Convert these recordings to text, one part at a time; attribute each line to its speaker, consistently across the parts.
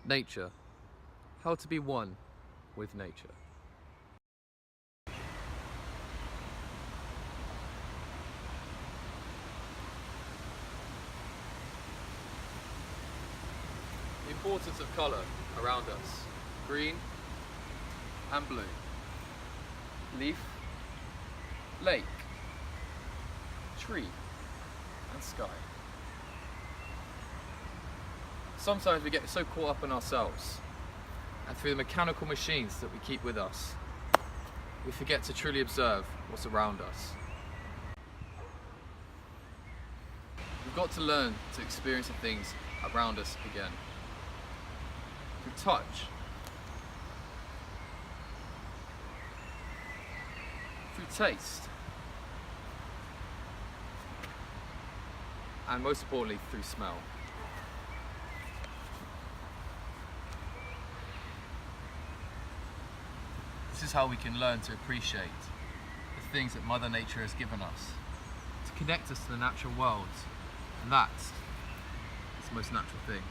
Speaker 1: Nature. How to be one with nature. The importance of colour around us. Green and blue. Leaf, lake, tree and sky. Sometimes we get so caught up in ourselves and through the mechanical machines that we keep with us, we forget to truly observe what's around us. We've got to learn to experience the things around us again. Through touch, through taste, and most importantly through smell. This is how we can learn to appreciate the things that Mother Nature has given us, to connect us to the natural world, and that's the most natural thing.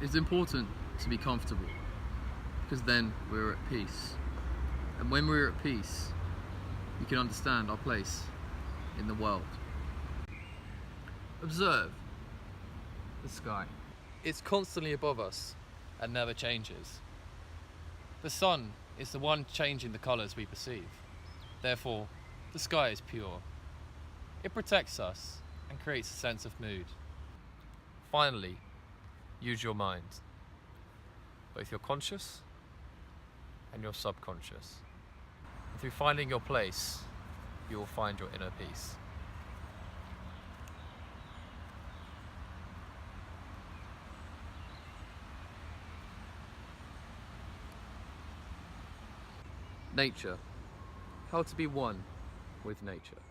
Speaker 1: It's important to be comfortable, because then we're at peace. And when we're at peace, we can understand our place in the world. Observe the sky. It's constantly above us and never changes. The sun is the one changing the colours we perceive. Therefore, the sky is pure. It protects us and creates a sense of mood. Finally, use your mind, both your conscious and your subconscious. And through finding your place, you will find your inner peace. Nature. How to be one with nature.